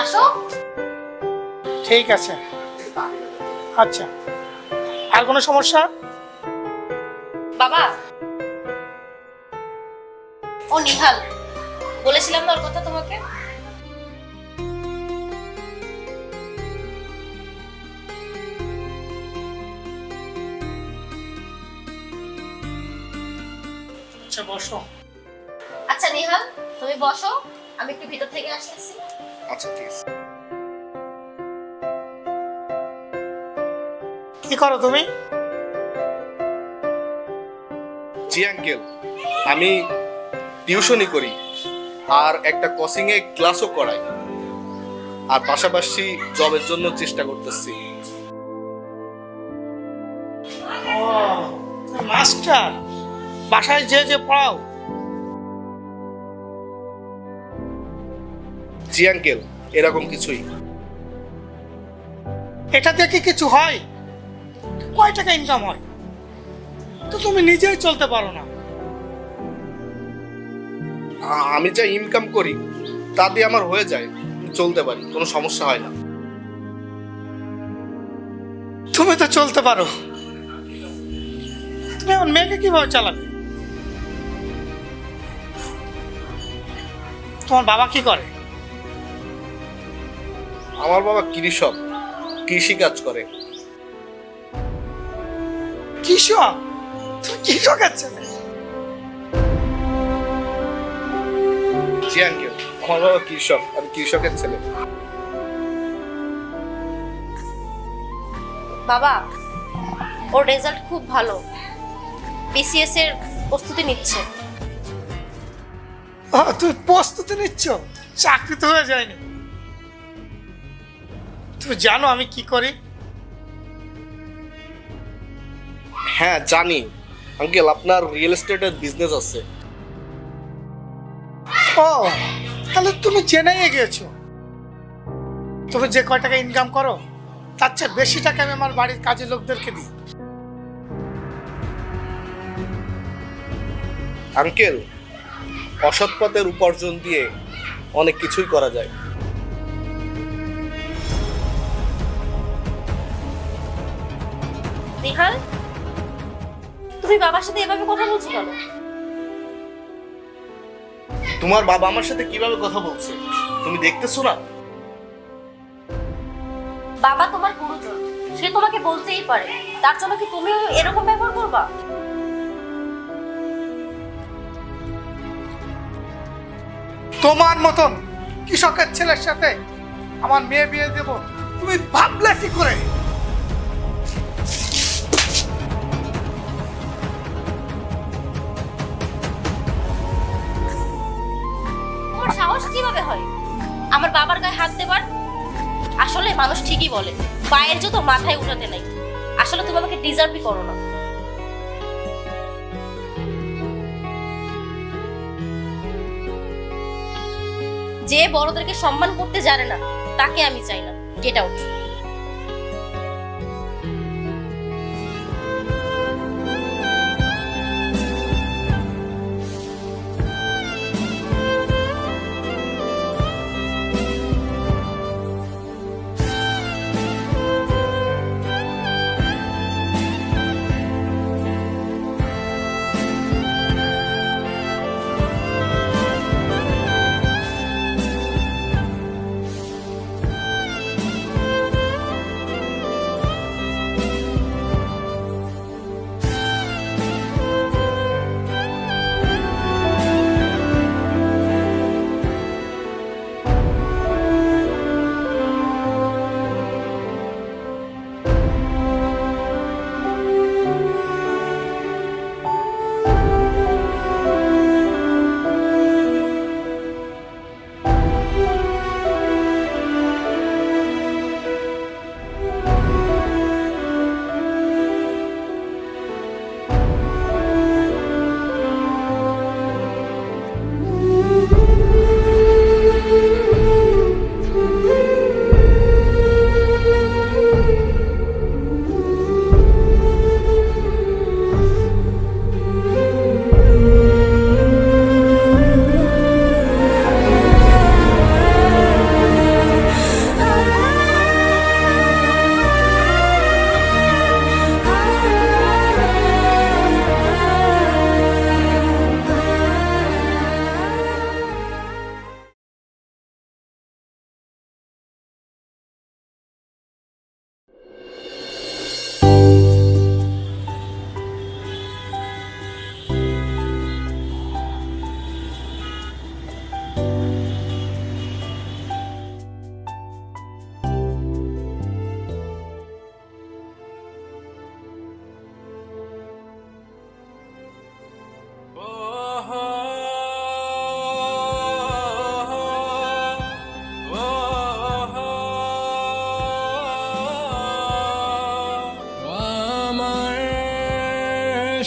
আসো। ঠিক আছে, আচ্ছা। আর কোনো সমস্যা? বাবা, ও নিহাল, বলেছিলাম না ওর কথা তোমাকে। আচ্ছা বসো। আচ্ছা নিহাল, তুমি বসো, আমি একটু ভিতর থেকে আসতেছি। আচ্ছা ঠিক আছে। কি করো তুমি? জি আঙ্কেল, আমি টিউশনই করি আর একটা কোচিং এ ক্লাসও করাই, আর পাশাপাশি জবের জন্য চেষ্টা করতেছি। ও, মাস্টার, বাসায় যে যে পড়াও? জি আঙ্কেল, এরকম কিছুই। এটা থেকে কিছু হয়? কয় টাকা ইনকাম হয়? তো তুমি নিজেই চলতে পারো না। আমি যা ইনকাম করি তা দিয়ে আমার হয়ে যায়, চলতে পারি, কোনো সমস্যা হয় না। তুমি তো চলতে পারো, তুমি আমার মেয়েকে কিভাবে চালাবে? তোমার বাবা কি করে? আমার বাবা কৃষক, কৃষি কাজ করে। কৃষক? তুমি কৃষকের ছেলে? জি আঙ্কেল, আমার বাবা কৃষক, আমি কৃষকের ছেলে। বাবা, ওর রেজাল্ট খুব ভালো, বিসিএস এর প্রস্তুতি নিচ্ছে। ও, তুমি প্রস্তুতি নিচ্ছ? চাকরি তো হয়ে যায়নি। তুমি জানো আমি কি করি? হ্যাঁ জানি আঙ্কেল, আপনার রিয়েল এস্টেটের বিজনেস আছে। ও, তাহলে তুমি জেনেই গিয়েছো। তুমি যে কয় টাকা ইনকাম করো তার চেয়ে বেশি টাকা আমি আমার বাড়ির কাজের লোকদেরকে দিই। আঙ্কেল, অসৎ পথের উপার্জন দিয়ে অনেক কিছুই করা যায়। নিহাল, তুমি বাবার সাথে এভাবে কথা বলছো কেন? তোমার বাবা আমার সাথে কিভাবে কথা বলছে তুমি দেখতেছো না? বাবা তোমার গুরুজন, সে তোমাকে বলতেই পারে, তার জন্য কি তুমি এরকম ব্যবহার করবা? তোমার মতন কৃষকের ছেলের সাথে আমার মেয়ে বিয়ে দেব তুমি ভাবলে কি করে? তোমার সাহস কিভাবে হয় আমার বাবার গায়ে হাত দেবার? আসলে মানুষ ঠিকই বলে, পায়ের জুতো মাথায় উঠাতে নাই। আসলে তুমি আমাকে ডিজার্ভই করো না। যে বড়দেরকে সম্মান করতে জানে না তাকে আমি চাই না। Get out.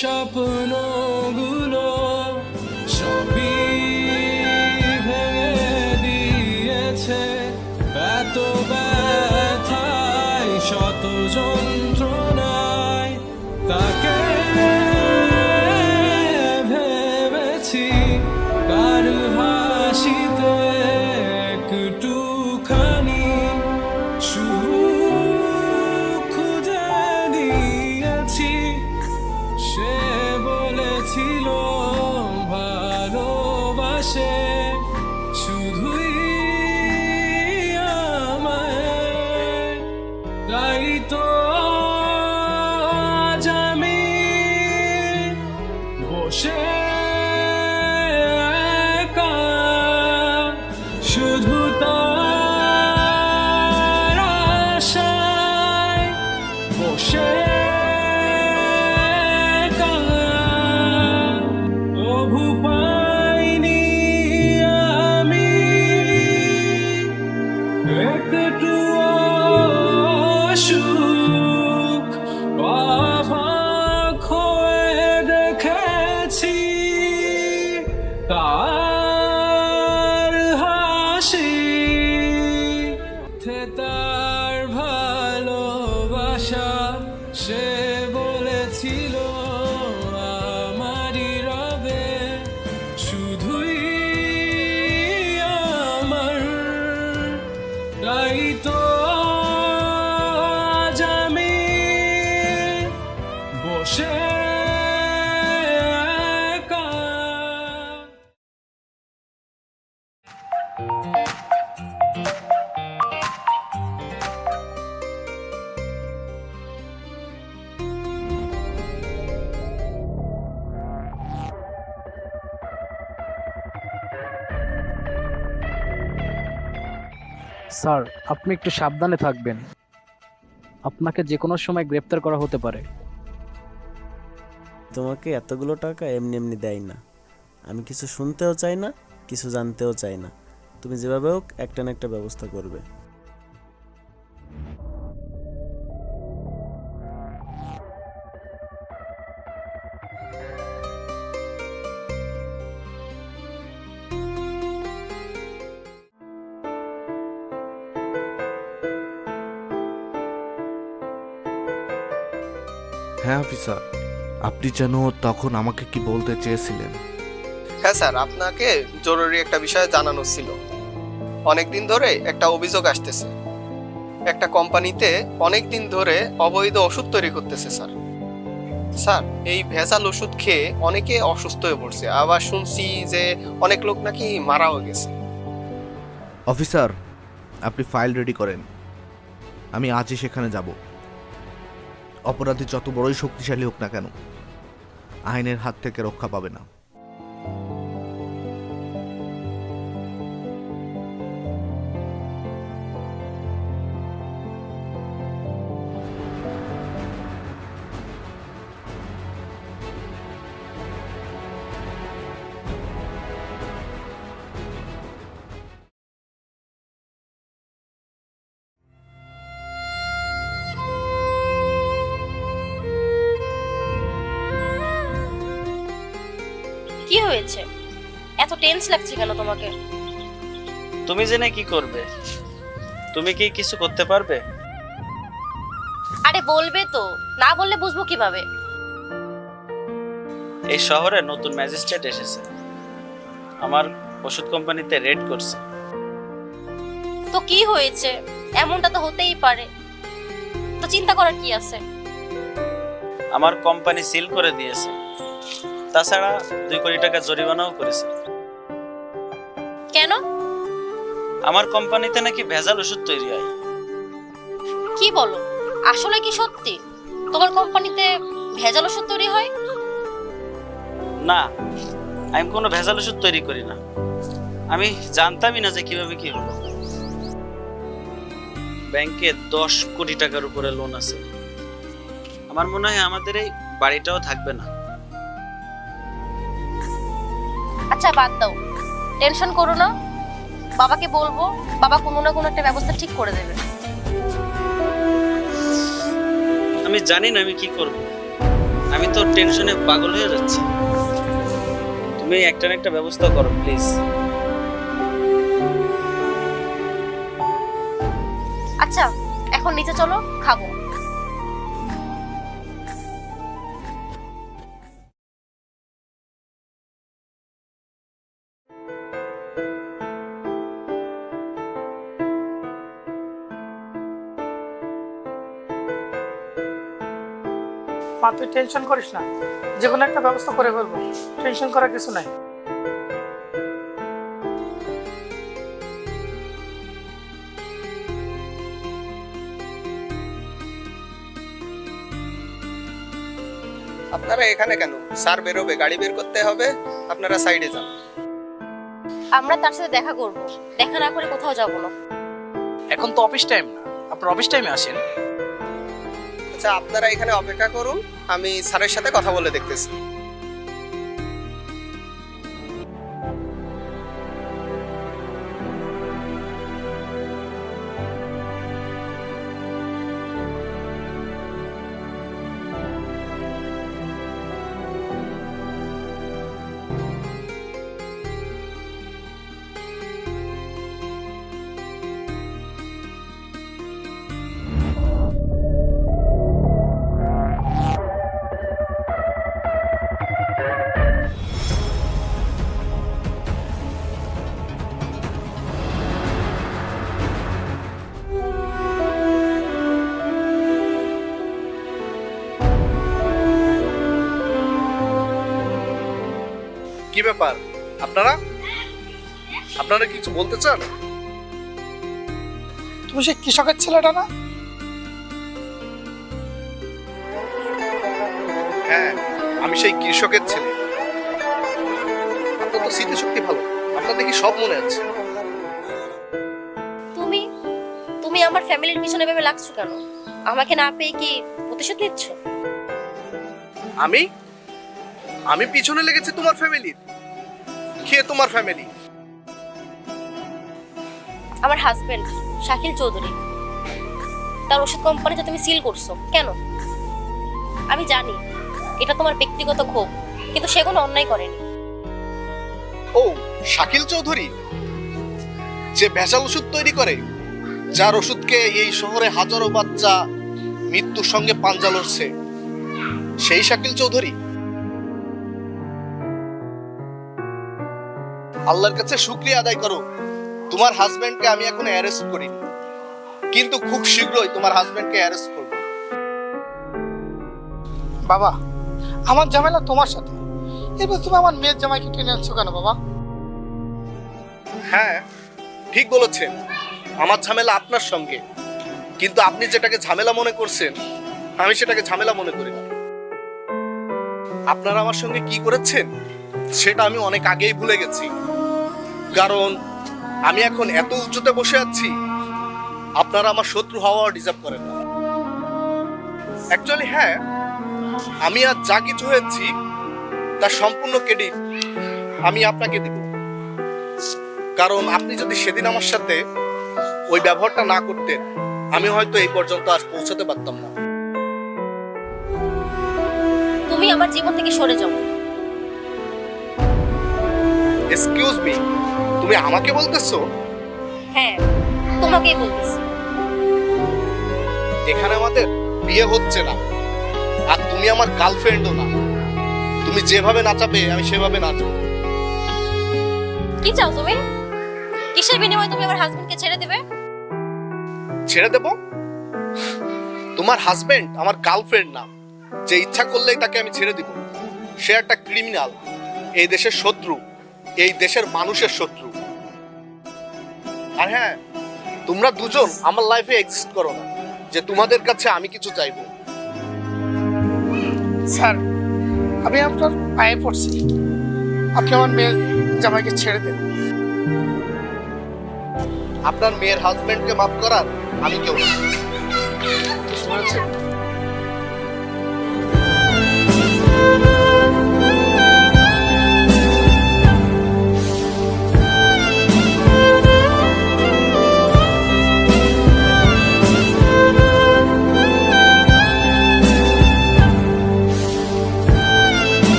স্বপ্নগুলো সবই ভেঙে দিয়েছে এত ব্যথায় শত যন্ত্রণায় তাকে ভেবেছি কার হাসিতে একটুখানি সুখ খুঁজে নিয়েছি সে বলেছিল ভালোবাসে শুধুই আমায় তাই তো আজ আমি বসে একা শুধু তার আশায় বসে একা তবু পাইনি আমি একটু সুখ অবাক হয়ে দেখেছি তার হাসি তার ভালোবাসা সে বলেছিল আমারই রবে শুধুই আমার তাই তো আজ আমি বসে একা। স্যার, আপনি একটু সাবধানে থাকবেন। আপনাকে যে কোনো সময় গ্রেপ্তার করা হতে পারে। তোমাকে এতগুলো টাকা এমনি এমনি দেয় না। আমি কিছু শুনতেও চাই না, কিছু জানতেও চাই না। তুমি যেভাবে হোক একটা না একটা ব্যবস্থা করবে। হ্যাঁ অফিসার, আপনি যেন তখন আমাকে কি বলতে চেয়েছিলেন? হ্যাঁ স্যার, আপনাকে জরুরি একটা বিষয় জানানো ছিল। অনেকদিন ধরে একটা অভিযোগ আসতেছে, একটা কোম্পানিতে অনেকদিন ধরে অবৈধ ওষুধ তৈরি করতেছে স্যার। স্যার, এই ভেজাল ওষুধ খেয়ে অনেকে অসুস্থ হয়ে পড়ছে, আবার শুনছি যে অনেক লোক নাকি মারাও গেছে। অফিসার, আপনি ফাইল রেডি করেন, আমি আজই সেখানে যাব। অপরাধী যত বড়ই শক্তিশালী হোক না কেন, আইনের হাত থেকে রক্ষা পাবে না। কি হয়েছে? এত টেন্স লাগছে কেন তোমাকে? তুমি জেনে কি করবে? তুমি কি কিছু করতে পারবে? আরে বলবে তো, না বললে বুঝবো কিভাবে? এই শহরে নতুন ম্যাজিস্ট্রেট এসেছে, আমার ওষুধ কোম্পানিতে রেড করছে। তো কি হয়েছে? এমনটা তো হতেই পারে, তো চিন্তা করার কি আছে? আমার কোম্পানি সিল করে দিয়েছে, তাছাড়া 2 কোটি টাকা জরিমানাও করেছে। কেন? আমার কোম্পানিতে নাকি ভেজাল ওষুধ তৈরি হয়। কি বলো? আসলে কি সত্যি তোমার কোম্পানিতে ভেজাল ওষুধ তৈরি হয়? না, আমি কোনো ভেজাল ওষুধ তৈরি করি না। আমি জানতামই না যে কিভাবে কি হলো। ব্যাংকে 10 কোটি টাকার উপরে লোন আছে। আমার মনে হয় আমাদের এই বাড়িটাও থাকবে না। আচ্ছা বাদ দাও, টেনশন করো না, বাবাকে বলবো, বাবা কোনো না কোনো একটা ব্যবস্থা ঠিক করে দেবে। আমি জানি না আমি কি করব। আমি তো টেনশনে পাগল হয়ে যাচ্ছি। তুমি একটা না একটা ব্যবস্থা করো প্লিজ। আচ্ছা এখন নিচে চলো, খাবো। মা তুই টেনশন করিস না, যে কোনো একটা ব্যবস্থা করে ফেলবো, টেনশন করার কিছু নাই। আপনারা এখানে কেন? স্যার বেরোবে, গাড়ি বের করতে হবে, আপনারা সাইডে যান। আমরা তার সাথে দেখা করব, দেখা না করে কোথাও যাব না। এখন তো অফিস টাইম না, আপনার অফিস টাইমে আসেন। আচ্ছা আপনারা এখানে অপেক্ষা করুন, আমি স্যারের সাথে কথা বলে দেখতেছি। কি ব্যাপার, আপনারা আপনারা কিছু বলতে চান? তুমি সেই কৃষকের ছেলেটা না? হ্যাঁ, আমি সেই কৃষকের ছেলে। আপনার তো স্মৃতিশক্তি ভালো, আপনার দেখি সব মনে আছে। তুমি তুমি আমার ফ্যামিলির পিছনে ভেবে লাগছো কেন? আমাকে না পেয়ে কি প্রতিশোধ নিচ্ছ? আমি আমি পিছনে লেগেছি তোমার ফ্যামিলির? কে তোমার ফ্যামিলি? আমার হাজবেন্ড শাকিল চৌধুরী, তার ওষুধ কোম্পানিতে তুমি সিল করছো কেন? আমি জানি এটা তোমার ব্যক্তিগত ক্ষোভ, কিন্তু সে কোনো অন্যায় করেনি। ও শাকিল চৌধুরী, যে ভেজাল ওষুধ তৈরি করে, যার ওষুধকে এই শহরে হাজারো বাচ্চা মৃত্যুর সঙ্গে পাঞ্জা লড়ছে, সেই শাকিল চৌধুরী? আল্লাহর কাছে শুকরিয়া আদায় করো, তোমার হাজবেন্ডকে আমি এখনো অ্যারেস্ট করিনি, কিন্তু খুব শীঘ্রই তোমার হাজবেন্ডকে অ্যারেস্ট করব। বাবা আমার ঝামেলা তোমার সাথে, এবার তুমি আমার মেয়ের জামাইকে টেনে আনছো কেন বাবা? হ্যাঁ ঠিক বলেছেন, আমার ঝামেলা আপনার সঙ্গে, কিন্তু আপনি যেটাকে ঝামেলা মনে করছেন আমি সেটাকে ঝামেলা মনে করি না। আপনারা আমার সঙ্গে কি করেছেন সেটা আমি অনেক আগেই ভুলে গেছি, কারণ আমি এখন এত উঁচুতে বসে আছি, আপনারা আমার শত্রু হওয়া ডিজার্ভ করেন না। অ্যাকচুয়ালি হ্যাঁ, আমি আজ যা কিছু হয়েছি তার সম্পূর্ণ ক্রেডিট আমি আপনাকে দেব, কারণ আপনি যদি সেদিন আমার সাথে ওই ব্যবহারটা না করতেন আমি হয়তো এই পর্যন্ত আজ পৌঁছাতে পারতাম না। তুমি আমার জীবন থেকে সরে যাও। এক্সকিউজ মি, তুমি আমাকে বলতেছো? হ্যাঁ তোমাকেই বলতেছি। এখানে আমাদের বিয়ে হচ্ছে না, আর তুমি আমার গার্লফ্রেন্ডও না। তুমি যেভাবে নাচাবে আমি সেভাবে নাচবো। কি চাও তুমি? কিসের বিনিময়ে তুমি আমার হাজবেন্ডকে ছেড়ে দেবে? ছেড়ে দেব? তোমার হাজবেন্ড আমার গার্লফ্রেন্ড না, যে ইচ্ছা করলেই তাকে আমি ছেড়ে দিব। সে একটা ক্রিমিনাল, এই দেশের শত্রু, এই দেশের মানুষের শত্রু। আর হ্যাঁ, তোমরা দুজন আমার লাইফে এক্সিস্ট করো না যে তোমাদের কাছে আমি কিছু চাইবো। স্যার আমি আপনার পায়ে পড়ছি, আপনি আমার মেয়ের জামাইকে ছেড়ে দেন। আপনার মেয়ের হাজবেন্ডকে মাফ করার আমি কেউ না। বুঝতে পেরেছেন?